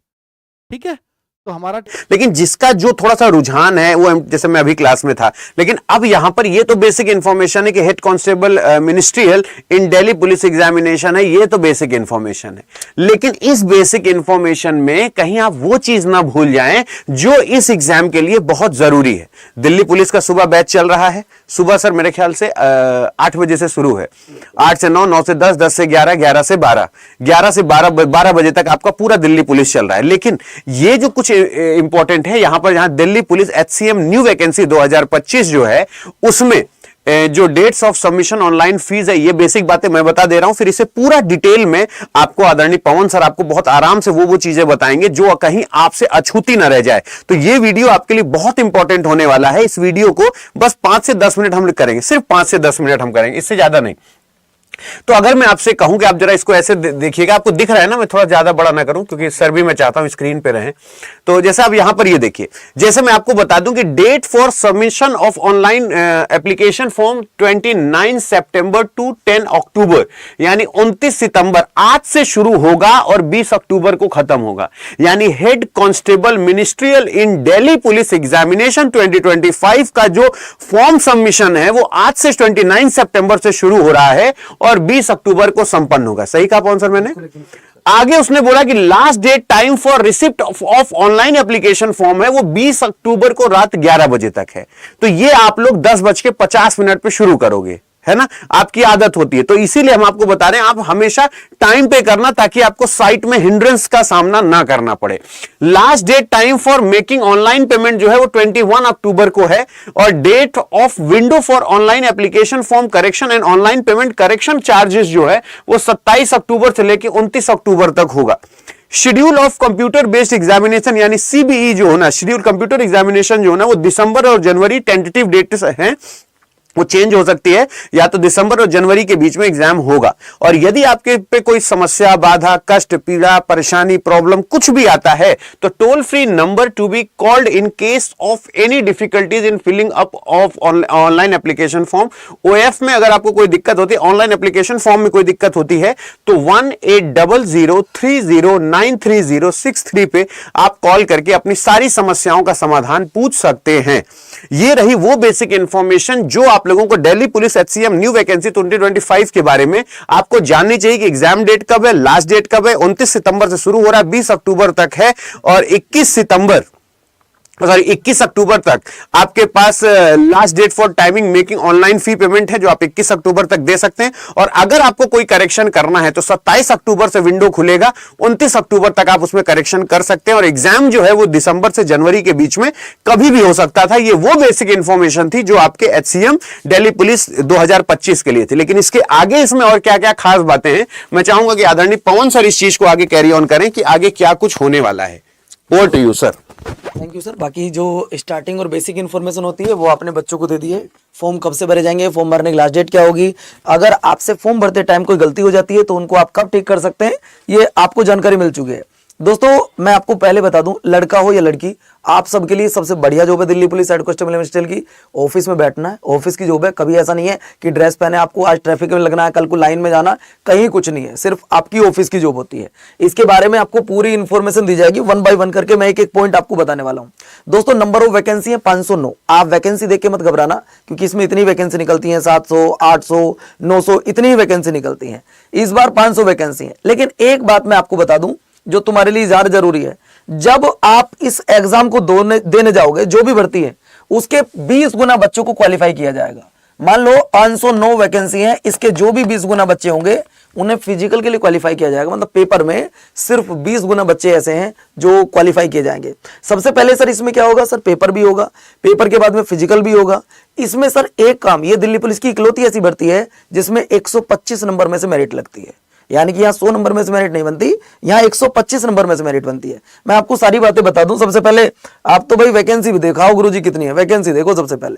ठीक है। तो हमारा लेकिन जिसका जो थोड़ा सा रुझान है वो, जैसे मैं अभी क्लास में था, लेकिन अब यहां पर ये तो बेसिक इंफॉर्मेशन है कि हेड कांस्टेबल मिनिस्ट्रियल इन दिल्ली पुलिस एग्जामिनेशन है, ये तो बेसिक इंफॉर्मेशन है। लेकिन इस बेसिक इंफॉर्मेशन में कहीं आप वो चीज ना भूल जाएं जो इस एग्जाम के लिए बहुत जरूरी है। दिल्ली पुलिस का सुबह बैच चल रहा है, सुबह सर मेरे ख्याल से 8 बजे से शुरू है, 8 से 9, 9 से 10, 10 से 11, 11 से 12, 11 से 12 बजे तक आपका पूरा दिल्ली पुलिस चल रहा है। लेकिन ये जो कुछ इंपॉर्टेंट है यहां पर, जहां Delhi police HCM new vacancy 2025 जो है, उसमें जो dates of submission, online fee है, ये बेसिक बातें मैं बता दे रहा हूं। फिर इसे पूरा डिटेल में आपको आदरणीय पवन सर आपको बहुत आराम से वो चीजें बताएंगे जो कहीं आपसे अछूती ना रह जाए। तो ये वीडियो आपके लिए बहुत इंपॉर्टेंट होने वाला है। इस वीडियो को बस 5 से 10 मिनट हम करेंगे, सिर्फ 5 से 10 मिनट हम करेंगे, इससे ज्यादा नहीं। तो अगर मैं आपसे कहूं कि आप जरा इसको ऐसे देखिएगा, आपको दिख रहा है ना, मैं थोड़ा ज्यादा बड़ा ना करूं क्योंकि सर भी मैं चाहता हूं स्क्रीन पे रहें। तो जैसे आप यहां पर ये देखिए, जैसे मैं आपको बता दूं कि date for submission of online application form 29 सितंबर टू 10 अक्टूबर, यानी 29 सितंबर आज से शुरू होगा और 20 अक्टूबर को खत्म होगा। यानी हेड कांस्टेबल मिनिस्ट्रियल इन दिल्ली पुलिस एग्जामिनेशन 2025 का जो फॉर्म सबमिशन है वो आज से 29 सितंबर से शुरू हो रहा है और 20 अक्टूबर को संपन्न होगा। सही कहा पवन सर मैंने? आगे उसने बोला कि last date time for receipt of online application form है वो 20 अक्टूबर को रात 11 बजे तक है। तो ये आप लोग 10:50 पे शुरू करोगे, है ना, आपकी आदत होती है। तो इसीलिए हम आपको बता रहे हैं आप हमेशा टाइम पे करना ताकि आपको साइट में हिंड्रेंस का सामना ना करना पड़े। Last date time for making online payment जो है वो 21 अक्टूबर को है और date of window for online application form correction and online payment correction charges जो है वो 27 अक्टूबर से लेकर 29 अक्टूबर तक होगा। Schedule of computer based examination यानी सीबीई जो होना, शेड्यूल कंप्यूटर एग्जामिनेशन जो होना वो दिसंबर और जनवरी टेंटेटिव डेट है, वो चेंज हो सकती है, या तो दिसंबर और जनवरी के बीच में एग्जाम होगा। और यदि आपके पे कोई समस्या, बाधा, कष्ट, पीड़ा, परेशानी, प्रॉब्लम कुछ भी आता है तो toll free number to be called in case of any difficulties in filling up of online application form. OF में अगर आपको कोई दिक्कत होती है, ऑनलाइन एप्लीकेशन फॉर्म में कोई दिक्कत होती है तो 180030930063 पे आप कॉल करके अपनी सारी समस्याओं का समाधान पूछ सकते हैं। ये रही वो बेसिक इंफॉर्मेशन जो आप लोगों को Delhi police HCM new vacancy 2025 के बारे में आपको जाननी चाहिए कि एग्जाम डेट कब है, लास्ट डेट कब है। 29 सितंबर से शुरू हो रहा है, 20 अक्टूबर तक है और 21 अक्टूबर तक आपके पास last date for timing making online fee payment है जो आप 21 अक्टूबर तक दे सकते हैं। और अगर आपको कोई करेक्शन करना है तो 27 अक्टूबर से विंडो खुलेगा, 29 अक्टूबर तक आप उसमें करेक्शन कर सकते हैं। और एग्जाम जो है वो दिसंबर से जनवरी के बीच में कभी भी हो सकता था। ये वो बेसिक इंफॉर्मेशन थी जो आपके एचसीएम दिल्ली पुलिस 2025 के लिए थी। लेकिन इसके आगे इसमें और क्या क्या खास बातें हैं, मैं चाहूंगा कि आदरणीय पवन सर इस चीज को आगे कैरी ऑन करें कि आगे क्या कुछ होने वाला है। Over to you sir. Thank you sir. बाकी जो स्टार्टिंग और बेसिक इन्फॉर्मेशन होती है वो आपने बच्चों को दे दी है। फॉर्म कब से भरे जाएंगे, फॉर्म भरने की लास्ट डेट क्या होगी, अगर आपसे फॉर्म भरते टाइम कोई गलती हो जाती है तो उनको आप कब ठीक कर सकते हैं, ये आपको जानकारी मिल चुकी है। दोस्तों मैं आपको पहले बता दूं, लड़का हो या लड़की, आप सबके लिए सबसे बढ़िया जॉब है Delhi police head constable ministerial की। ऑफिस में बैठना है, ऑफिस की जॉब है। कभी ऐसा नहीं है कि ड्रेस पहने आपको आज ट्रैफिक में लगना है, कल को लाइन में जाना, कहीं कुछ नहीं है, सिर्फ आपकी ऑफिस की जॉब होती है। इसके बारे में आपको पूरी इंफॉर्मेशन दी जाएगी, 1 बाय 1 करके मैं एक एक पॉइंट आपको बताने वाला हूं। दोस्तों नंबर ऑफ वैकेंसी है 509। आप वैकेंसी देख के मत घबराना क्योंकि इसमें इतनी वैकेंसी निकलती है, 700, 800, 900 इतनी ही वैकेंसी निकलती है। इस बार 500 वैकेंसी है। लेकिन एक बात मैं आपको बता दूं जो तुम्हारे लिए ज्यादा जरूरी है, जब आप इस एग्जाम को देने जाओगे, जो भी भर्ती है उसके 20 गुना बच्चों को क्वालिफाई किया जाएगा। मान लो 509 वैकेंसी है, इसके जो भी 20 गुना बच्चे होंगे उन्हें फिजिकल के लिए क्वालिफाई किया जाएगा। मतलब पेपर में सिर्फ 20 गुना बच्चे ऐसे हैं जो क्वालिफाई किए जाएंगे। सबसे पहले सर इसमें क्या होगा, सर पेपर भी होगा, पेपर के बाद में फिजिकल भी होगा। इसमें सर एक काम, ये दिल्ली पुलिस की इकलौती ऐसी भर्ती है जिसमें 125 नंबर में से मेरिट लगती है। यानी कि यहाँ 100 नंबर में से मेरिट नहीं बनती, यहाँ 125 नंबर में से मेरिट बनती है। मैं आपको सारी बातें बता दूं। सबसे पहले आप तो भाई वैकेंसी भी दिखाओ गुरुजी कितनी है, वैकेंसी देखो। सबसे पहले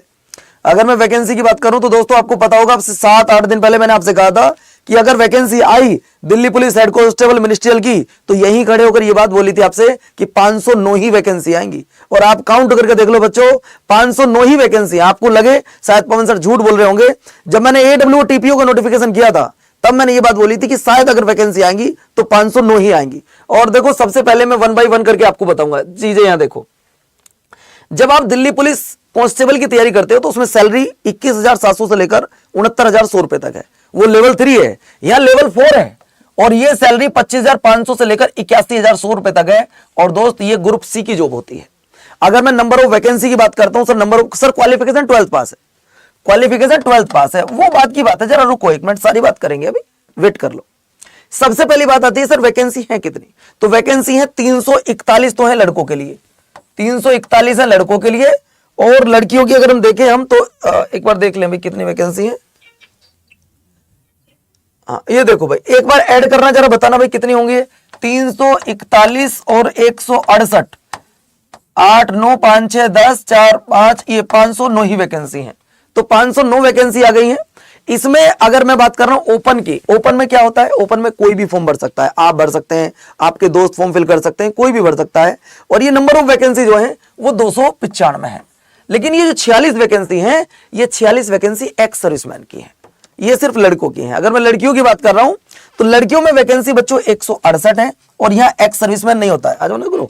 अगर मैं वैकेंसी की बात करूं तो दोस्तों आपको पता होगा, 7-8 दिन पहले मैंने आपसे कहा था कि अगर वैकेंसी आई Delhi police head constable ministerial की तो यहीं खड़े होकर ये बात बोली थी आपसे कि 509 ही वैकेंसी आएंगी। और आप काउंट करके देख लो बच्चों, 509 ही वैकेंसी। आपको लगे शायद पवन सर झूठ बोल रहे होंगे, जब मैंने AWO TPO का नोटिफिकेशन किया था तब मैंने ये बात बोली थी कि शायद अगर वैकेंसी आएंगी तो 509 ही आएंगी। और देखो सबसे पहले मैं 1 बाय 1 करके आपको बताऊंगा चीजें। यहां देखो, जब आप दिल्ली पुलिस कांस्टेबल की तैयारी करते हो तो उसमें सैलरी 21,700 से लेकर 69,100 रुपए तक है, वो लेवल 3 है। यहां लेवल 4 है और ये सैलरी 25,500 से लेकर 81,100 रुपए तक है। और दोस्त ये ग्रुप सी की जॉब होती है। अगर मैं नंबर ऑफ वैकेंसी की बात करता हूं सर क्वालिफिकेशन 12th पास है, क्वालिफिकेशन 12th पास है। वो बात की बात है, जरा रुको एक मिनट, सारी बात करेंगे, अभी वेट कर लो। सबसे पहली बात आती है सर वैकेंसी है कितनी, तो वैकेंसी है 341 तो है लड़कों के लिए, 341 है लड़कों के लिए। और लड़कियों की अगर हम देखें हम तो एक बार देख लें भाई कितनी वैकेंसी है। हाँ ये देखो भाई, एक बार ऐड करना जरा बताना भाई कितनी होंगी। 341 और 168, 8, 9, 5, 6, 10, 4, 5, ये 509 ही वैकेंसी है। तो 509 वैकेंसी आ गई है। इसमें अगर मैं बात कर रहा हूं ओपन की, ओपन में क्या होता है, ओपन में कोई भी फॉर्म भर सकता है, आप भर सकते हैं, आपके दोस्त फॉर्म फिल कर सकते हैं, कोई भी भर सकता है। और ये नंबर ऑफ वैकेंसी जो है वो 295 है। लेकिन ये जो 46 वैकेंसी है, ये 46 वैकेंसी एक्स सर्विसमैन की है, ये सिर्फ लड़कों की है। अगर मैं लड़कियों की बात कर रहा हूं तो लड़कियों में वैकेंसी बच्चों 168 है, और यहां एक्स सर्विसमैन नहीं होता है। आ जाओ ना गुरु,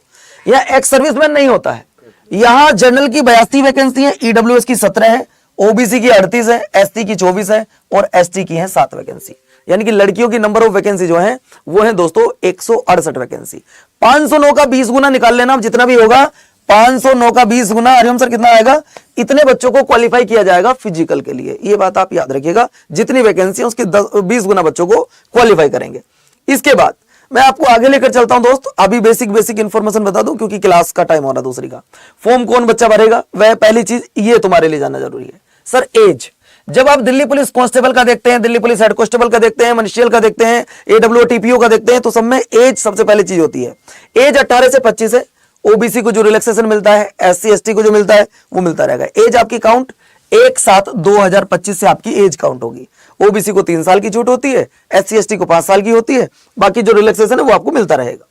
यहां एक्स सर्विसमैन नहीं होता है। यहां जनरल की 82 वैकेंसी है, ईडब्ल्यूएस की 17 है, ओबीसी की 38 है, एसटी की 24 है, और एसटी की है 7 वैकेंसी। यानी कि लड़कियों की नंबर ऑफ वैकेंसी जो है वो है दोस्तों 168 वैकेंसी। 509 का 20 गुना निकाल लेना, जितना भी होगा 509 का 20 गुना, हरिओम सर कितना आएगा, इतने बच्चों को क्वालिफाई किया जाएगा फिजिकल के लिए। ये बात आप याद रखिएगा, जितनी वैकेंसी है उसके 20 गुना बच्चों को क्वालिफाई करेंगे। इसके बाद मैं आपको आगे लेकर चलता हूं दोस्त, अभी बेसिक इंफॉर्मेशन बता दूं क्योंकि क्लास का टाइम हो रहा है। दूसरी का फॉर्म कौन बच्चा भरेगा, वह पहली चीज ये तुम्हारे लिए जानना जरूरी है। सर एज, जब आप दिल्ली पुलिस कांस्टेबल का देखते हैं, दिल्ली पुलिस हेड कांस्टेबल का देखते हैं, मजिस्ट्रियल का देखते हैं, एडब्ल्यू टीपीओ का देखते हैं, तो सब में एज सबसे पहली चीज होती है। एज 18 से 25 है। ओबीसी को जो रिलैक्सेशन मिलता है, एससी एसटी को जो मिलता है वो मिलता रहेगा। एज आपकी काउंट 1/7/2025 से आपकी एज काउंट होगी। ओबीसी को 3 साल की छूट होती है, एससी एसटी को 5 साल की होती है, बाकी जो रिलैक्सेशन है वो आपको मिलता रहेगा।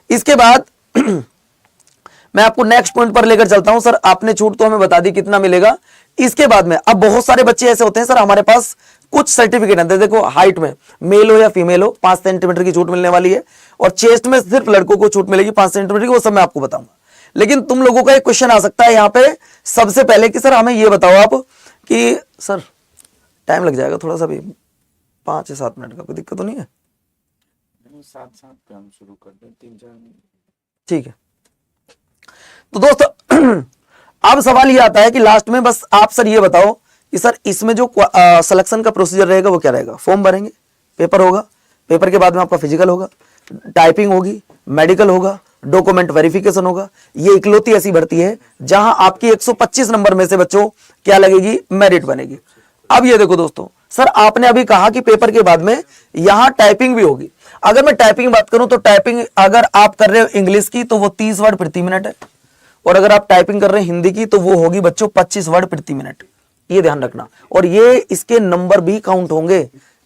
इसके बाद मैं आपको नेक्स्ट पॉइंट पर लेकर चलता हूं। सर आपने छूट तो हमें बता दी कितना मिलेगा। इसके बाद में अब बहुत सारे बच्चे ऐसे होते हैं सर हमारे पास कुछ सर्टिफिकेट है, देखो हाइट में मेल हो या फीमेल हो 5 सेंटीमीटर की छूट मिलने वाली है, और चेस्ट में सिर्फ लड़कों को छूट मिलेगी 5 सेंटीमीटर की, वो सब मैं आपको बताऊंगा। लेकिन तुम लोगों का एक क्वेश्चन आ सकता है यहाँ पे सबसे पहले कि सर हमें ये बताओ आप कि सर टाइम लग जाएगा थोड़ा सा भी, 5 या 7 मिनट का, कोई दिक्कत तो नहीं है? 7 पे हम शुरू कर दें, 3-4 मिनट। ठीक है। तो दोस्तों अब सवाल ये आता है कि लास्ट में बस आप सर ये बताओ कि सर इसमें जो सिलेक्शन का प्रोसीजर रहेगा वो क्या रहेगा। फॉर्म भरेंगे, पेपर होगा, पेपर के बाद में आपका फिजिकल होगा, टाइपिंग होगी, मेडिकल होगा, डॉक्यूमेंट वेरिफिकेशन होगा। ये इकलौती ऐसी भर्ती है जहां आपकी 125 नंबर में से बच्चों क्या लगेगी, मेरिट बनेगी। अब ये देखो दोस्तों, सर आपने अभी कहा कि पेपर के बाद में यहां टाइपिंग भी होगी। अगर मैं टाइपिंग बात करूं तो टाइपिंग अगर आप कर रहे हो इंग्लिश की तो वो 30 वर्ड प्रति मिनट है, और अगर आप टाइपिंग कर रहे हैं हिंदी की तो वो होगी बच्चों 25 वर्ड प्रति मिनट। ये ध्यान रखना। और ये इसके नंबर भी काउंट होंगे,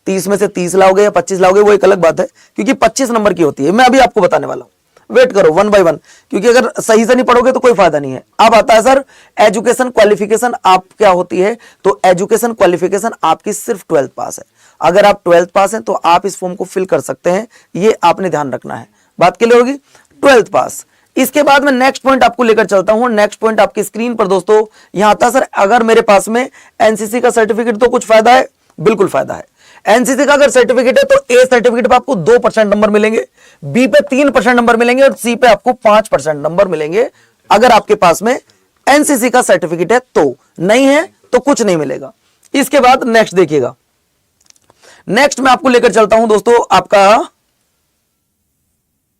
30 में से 30 लाओगे या 25 लाओगे वो एक अलग बात है, क्योंकि 25 नंबर की होती है। मैं अभी आपको बताने वाला हूं, वेट करो 1 बाय 1, क्योंकि अगर सही से नहीं पढ़ोगे तो कोई फायदा नहीं है। अब आता है सर एजुकेशन क्वालिफिकेशन आप क्या होती है, तो एजुकेशन क्वालिफिकेशन आपकी सिर्फ 12th पास है। अगर आप 12th पास हैं तो आप इस फॉर्म को फिल कर सकते हैं, ये आपने ध्यान रखना है। बात क्लियर होगी, 12th पास। इसके बाद मैं नेक्स्ट पॉइंट आपको लेकर चलता हूं। नेक्स्ट पॉइंट आपकी स्क्रीन पर दोस्तों यहां आता है सर, अगर मेरे पास में एनसीसी का सर्टिफिकेट तो कुछ फायदा है, बिल्कुल फायदा है। एनसीसी का अगर सर्टिफिकेट है तो ए सर्टिफिकेट पे आपको 2% नंबर मिलेंगे, बी पे 3% नंबर मिलेंगे, और सी पे आपको 5% नंबर मिलेंगे अगर आपके पास में एनसीसी का सर्टिफिकेट है। तो नहीं है तो कुछ नहीं मिलेगा। इसके बाद नेक्स्ट देखिएगा, नेक्स्ट मैं आपको लेकर चलता हूं दोस्तों, आपका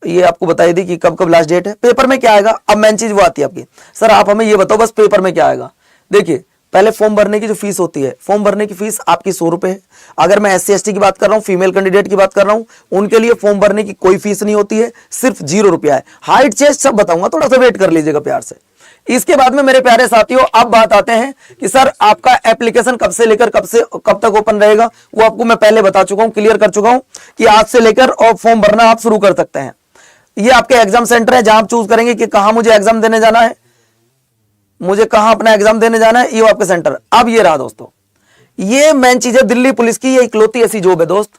ये आपको बताई दी कि कब कब लास्ट डेट है। पेपर में क्या आएगा, अब मेन चीज वो आती है आपकी, सर आप हमें ये बताओ बस पेपर में क्या आएगा। देखिए पहले फॉर्म भरने की जो फीस होती है, फॉर्म भरने की फीस आपकी 100 रुपए है। अगर मैं SC ST की बात कर रहा हूं, फीमेल कैंडिडेट की बात कर रहा हूं, उनके लिए फॉर्म भरने की कोई फीस नहीं होती है, सिर्फ 0 रुपया है। हाइट चेस्ट सब बताऊंगा, थोड़ा सा वेट कर लीजिएगा प्यार से। इसके बाद में मेरे प्यारे साथियों अब बात आते हैं कि सर आपका एप्लीकेशन कब से लेकर कब तक ओपन रहेगा, वो आपको मैं पहले बता चुका हूं, क्लियर कर चुका हूं कि आज से लेकर और फॉर्म भरना आप शुरू कर सकते हैं। ये आपके एग्जाम सेंटर है जहां आप चूज करेंगे कि कहां मुझे एग्जाम देने जाना है, मुझे कहां अपना एग्जाम देने जाना है, ये आपके सेंटर। अब ये रहा दोस्तों, ये मेन चीज है दिल्ली पुलिस की, ये इकलौती ऐसी जॉब है दोस्त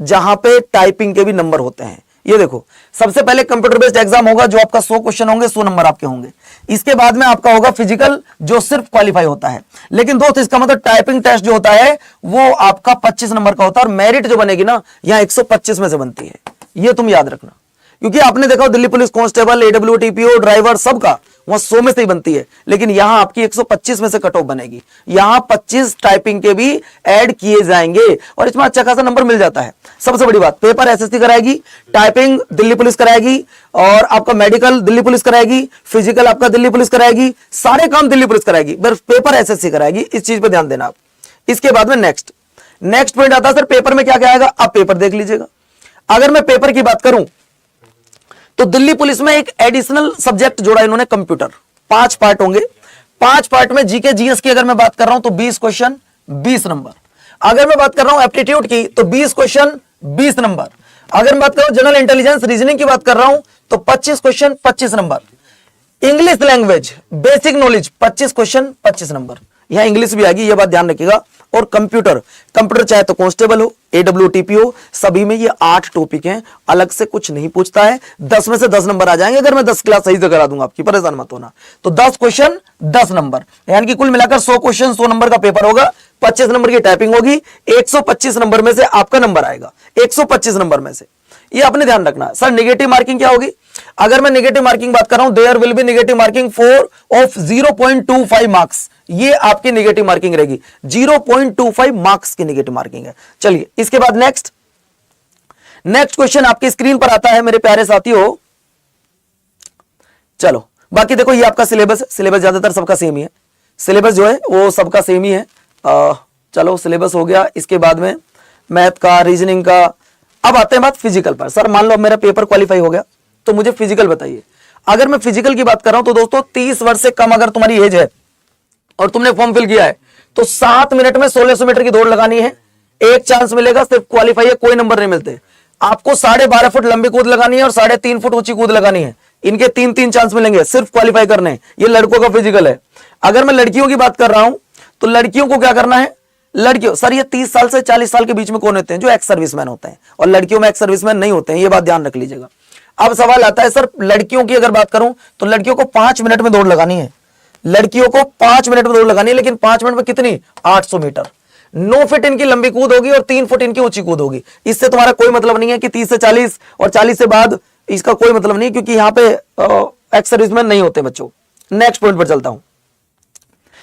जहां पे टाइपिंग के भी नंबर होते हैं। ये देखो सबसे पहले कंप्यूटर बेस्ड एग्जाम होगा जो आपका 100 क्वेश्चन होंगे, 100 नंबर आपके होंगे। इसके बाद में आपका होगा फिजिकल जो सिर्फ क्वालिफाई होता है। लेकिन दोस्त इसका मतलब टाइपिंग टेस्ट जो होता है वो आपका 25 नंबर का होता है, और मेरिट जो बनेगी ना यहां 125 में से बनती है। ये तुम याद रखना, क्योंकि आपने देखा Delhi police constable, AW TPO, driver सबका वहां 100 में से ही बनती है, लेकिन यहां आपकी 125 में से कट ऑफ बनेगी। यहां 25 टाइपिंग के भी ऐड किए जाएंगे और इसमें अच्छा खासा नंबर मिल जाता है। सबसे बड़ी बात, पेपर SSC कराएगी, टाइपिंग दिल्ली पुलिस कराएगी, और आपका मेडिकल दिल्ली पुलिस कराएगी, फिजिकल आपका दिल्ली पुलिस कराएगी, सारे काम दिल्ली पुलिस कराएगी, बस पेपर SSC कराएगी। इस चीज पर ध्यान देना आप। इसके बाद में नेक्स्ट पॉइंट आता है सर पेपर में क्या क्या आएगा। अब पेपर देख लीजिएगा। अगर मैं पेपर की बात करूं तो दिल्ली पुलिस में एक एडिशनल सब्जेक्ट जोड़ा इन्होंने, कंप्यूटर। 5 पार्ट होंगे, 5 पार्ट में जीके जीएस की अगर मैं बात कर रहा हूं तो 20 क्वेश्चन 20 नंबर। अगर मैं बात कर रहा हूं एप्टीट्यूड की तो 20 क्वेश्चन 20 नंबर। अगर मैं बात कर रहा हूं जनरल इंटेलिजेंस रीजनिंग की बात कर रहा हूं तो 25 question 25 number. English language basic knowledge 25 question 25 number, यहां इंग्लिश भी आएगी, यह बात ध्यान रखिएगा। और कंप्यूटर चाहे तो कांस्टेबल हो, AWTP हो, सभी में ये 8 टॉपिक हैं, अलग से कुछ नहीं पूछता है। 10 में से 10 नंबर आ जाएंगे अगर मैं 10 क्लास सही से करा दूंगा, आपकी परेशान मत होना। तो 10 क्वेश्चन 10 नंबर, यानी कि कुल मिलाकर 100 क्वेश्चन 100 नंबर का पेपर होगा। 25 नंबर की टाइपिंग होगी, 125 नंबर में से आपका नंबर आएगा, 125 नंबर में से। ये आपने ध्यान रखना है। सर नेगेटिव मार्किंग क्या होगी? अगर मैं नेगेटिव मार्किंग बात कर रहा हूं, there will be negative marking 4 of 0.25 marks, ये आपकी नेगेटिव मार्किंग रहेगी। 0.25 मार्क्स की नेगेटिव मार्किंग है। चलिए इसके बाद नेक्स्ट क्वेश्चन आपकी स्क्रीन पर आता है मेरे प्यारे साथियों। चलो बाकी देखो ये आपका सिलेबस है, सिलेबस ज्यादातर सबका सेम ही है, सिलेबस जो है वो सबका सेम ही है। चलो सिलेबस हो गया। इसके बाद में मैथ का, रीजनिंग का। अब आते हैं बात फिजिकल पर। सर मान लो मेरा पेपर क्वालिफाई हो गया तो मुझे फिजिकल बताइए। अगर मैं फिजिकल की बात कर रहा हूं तो दोस्तों 30 वर्ष से कम अगर तुम्हारी एज है और तुमने फॉर्म फिल किया है तो 7 मिनट में 1600 मीटर की दौड़ लगानी है। एक चांस मिलेगा, सिर्फ क्वालिफाई है, कोई नंबर नहीं मिलते। आपको 12.5 फुट लंबी कूद लगानी है और 3.5 फुट ऊंची कूद लगानी है। इनके 3-3 चांस मिलेंगे, सिर्फ क्वालिफाई करने हैं। ये लड़कों का फिजिकल है। अगर मैं लड़कियों की बात कर रहा हूं तो लड़कियों को क्या करना है? लड़कियों सर ये 30 साल से 40 साल के बीच में कौन होते हैं? जो एक्स सर्विसमैन होते हैं, और लड़कियों में एक्स सर्विसमैन नहीं होते हैं, ये बात ध्यान रख लीजिएगा। अब सवाल आता है सर लड़कियों की अगर बात करूं तो लड़कियों को 5 मिनट में दौड़ लगानी है। लड़कियों को 5 मिनट में दौड़ लगानी है, लेकिन 5 मिनट में कितनी? 800 मीटर। 9 फीट इनकी लंबी कूद होगी और 3 फुट इनकी ऊंची कूद होगी। इससे तुम्हारा कोई मतलब नहीं है कि 30 से 40 और 40 से बाद, इसका कोई मतलब नहीं, क्योंकि यहां पे एक्स सर्विसमैन नहीं होते बच्चों। नेक्स्ट पॉइंट पर चलता हूं।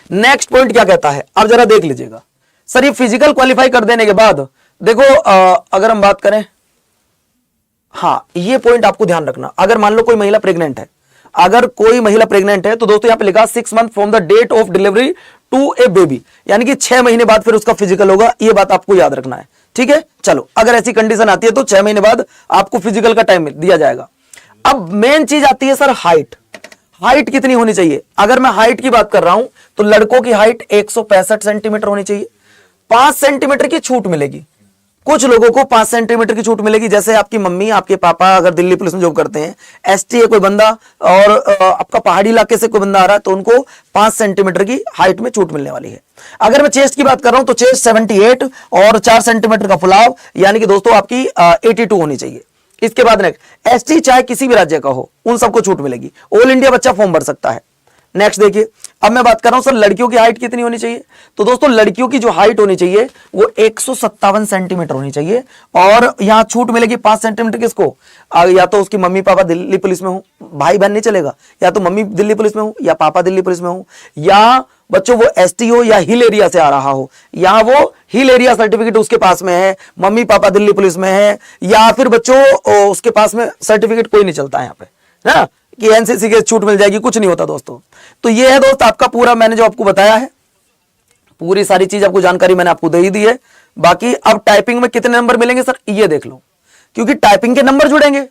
नेक्स्ट पॉइंट क्या कहता है अब जरा देख लीजिएगा। सर ये फिजिकल क्वालिफाई कर देने के बाद देखो अगर हम बात करें, हाँ ये पॉइंट आपको ध्यान रखना। अगर मान लो कोई महिला प्रेग्नेंट है, अगर कोई महिला प्रेग्नेंट है तो दोस्तों यहां पे लिखा 6 month from the date of delivery to a baby, यानी कि 6 महीने बाद फिर उसका फिजिकल होगा। ये बात आपको याद रखना है, ठीक है। चलो अगर ऐसी कंडीशन आती है तो 6 महीने बाद आपको फिजिकल का टाइम दिया जाएगा। अब मेन चीज आती है सर हाइट। हाइट कितनी होनी चाहिए? अगर मैं हाइट की बात कर रहा हूं तो लड़कों की हाइट 165 सेंटीमीटर होनी चाहिए। 5 सेंटीमीटर की छूट मिलेगी, कुछ लोगों को 5 सेंटीमीटर की छूट मिलेगी। जैसे आपकी मम्मी, आपके पापा अगर दिल्ली पुलिस में जॉब करते हैं, एसटी है कोई बंदा, और आपका पहाड़ी इलाके से कोई बंदा आ रहा है तो उनको 5 सेंटीमीटर की हाइट में छूट मिलने वाली है। अगर मैं चेस्ट की बात कर रहा हूं तो चेस्ट 78 और 4 सेंटीमीटर का फुलाव, यानी कि दोस्तों आपकी 82 होनी चाहिए। इसके बाद नेक्स्ट एसटी चाहे किसी भी राज्य का हो, उन सबको छूट मिलेगी। ऑल इंडिया बच्चा फॉर्म भर सकता है। नेक्स्ट देखिए, अब मैं बात कर रहा हूं सर लड़कियों की हाइट कितनी होनी चाहिए। तो दोस्तों लड़कियों की जो हाइट होनी चाहिए वो 157 सेंटीमीटर होनी चाहिए, और यहां छूट मिलेगी 5 सेंटीमीटर किसको? या तो उसकी मम्मी पापा दिल्ली पुलिस में हो, भाई बहन नहीं चलेगा, या तो मम्मी दिल्ली पुलिस में हो या पापा दिल्ली पुलिस में हो, या बच्चों वो एसटी हो या हिल एरिया से आ रहा हो, या वो हिल एरिया सर्टिफिकेट उसके पास में है, मम्मी पापा दिल्ली पुलिस में है, या फिर बच्चों उसके पास में सर्टिफिकेट कोई नहीं चलता है यहाँ पे ना कि एनसीसी के छूट मिल जाएगी, कुछ नहीं होता दोस्तों। तो ये है दोस्त आपका पूरा, मैंने जो आपको बताया है पूरी सारी चीज आपको जानकारी मैंने आपको दे ही दी है। बाकी अब टाइपिंग में कितने नंबर मिलेंगे सर ये देख लो, क्योंकि टाइपिंग के नंबर जुड़ेंगे।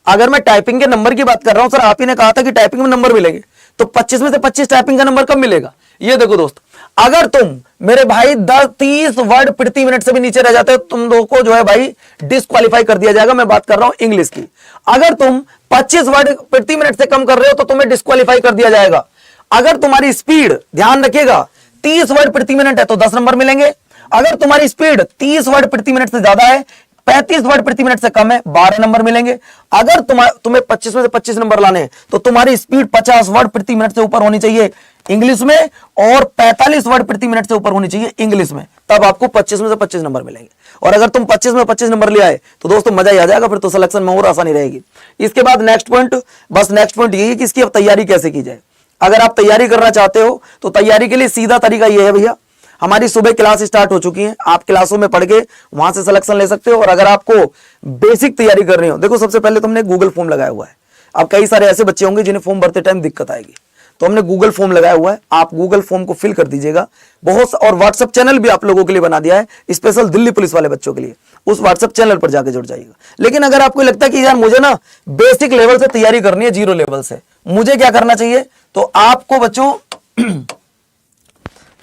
अगर मैं टाइपिंग के नंबर की बात कर रहा हूं, सर आप ही ने कहा था कि टाइपिंग में नंबर मिलेंगे, तो 25 में से 25 टाइपिंग का नंबर कब मिलेगा? ये देखो दोस्त, अगर तुम मेरे भाई 30 वर्ड प्रति मिनट से भी नीचे रह जाते हो, तुम लोगों को जो है भाई डिस्क्वालीफाई कर दिया जाएगा। मैं बात कर रहा हूं इंग्लिश की। अगर तुम 25 वर्ड प्रति मिनट से कम कर रहे हो तो तुम्हें डिस्क्वालीफाई कर दिया जाएगा। अगर तुम्हारी स्पीड, ध्यान रखिएगा, 30 वर्ड प्रति मिनट है तो 10 नंबर मिलेंगे। अगर तुम्हारी स्पीड 30 वर्ड प्रति मिनट से ज्यादा है, 35 वर्ड प्रति मिनट से कम है, 12 नंबर मिलेंगे। अगर तुम्हें 25 में से 25 नंबर लाने हैं तो तुम्हारी स्पीड 50 वर्ड प्रति मिनट से ऊपर होनी चाहिए इंग्लिश में, और 45 वर्ड प्रति मिनट से ऊपर होनी चाहिए इंग्लिश में, तब आपको 25 में से 25 नंबर मिलेंगे। और अगर तुम 25 में 25 नंबर ले आए तो दोस्तों मजा ही आ जाएगा, फिर तो सिलेक्शन में और आसानी रहेगी। इसके बाद नेक्स्ट पॉइंट, बस नेक्स्ट पॉइंट यही है कि इसकी अब तैयारी कैसे की जाए। अगर आप तैयारी करना चाहते हो तो तैयारी के लिए सीधा तरीका यह है भैया, हमारी सुबह क्लास स्टार्ट हो चुकी है, आप क्लासों में पढ़ के वहां से सिलेक्शन ले सकते हो। और अगर आपको बेसिक तैयारी करनी हो, देखो सबसे पहले तुमने गूगल फॉर्म लगाया हुआ है। अब कई सारे ऐसे बच्चे होंगे जिन्हें फॉर्म भरते टाइम दिक्कत आएगी, तो हमने गूगल फॉर्म लगाया हुआ है, आप गूगल फॉर्म को फिल कर दीजिएगा। बहुत और व्हाट्सएप चैनल भी आप लोगों के लिए बना दिया है स्पेशल दिल्ली पुलिस वाले बच्चों के लिए, उस व्हाट्सएप चैनल पर जाकर जुड़ जाइएगा। लेकिन अगर आपको लगता है कि यार मुझे ना बेसिक लेवल से तैयारी करनी है, 0 लेवल से, मुझे क्या करना चाहिए, तो आपको बच्चों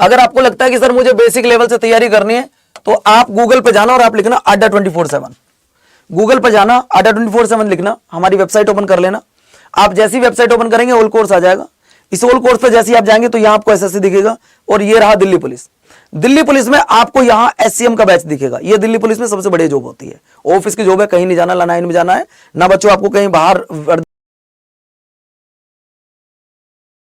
अगर आपको लगता है कि सर मुझे बेसिक लेवल से तैयारी करनी है तो आप गूगल पे जाना और आप लिखना अड्डा 24/7। गूगल पे जाना, अड्डा 24/7 लिखना, हमारी वेबसाइट ओपन कर लेना। आप जैसी वेबसाइट ओपन करेंगे ऑल कोर्स आ जाएगा। इस ऑल कोर्स पे जैसे ही आप जाएंगे तो यहां आपको एसएससी दिखेगा और ये रहा दिल्ली पुलिस। दिल्ली पुलिस में आपको यहां एससीएम का बैच दिखेगा। ये दिल्ली पुलिस में सबसे बड़ी जॉब होती है, ऑफिस की जॉब है, कहीं नहीं जाना, लाइन में जाना है ना बच्चों, आपको कहीं बाहर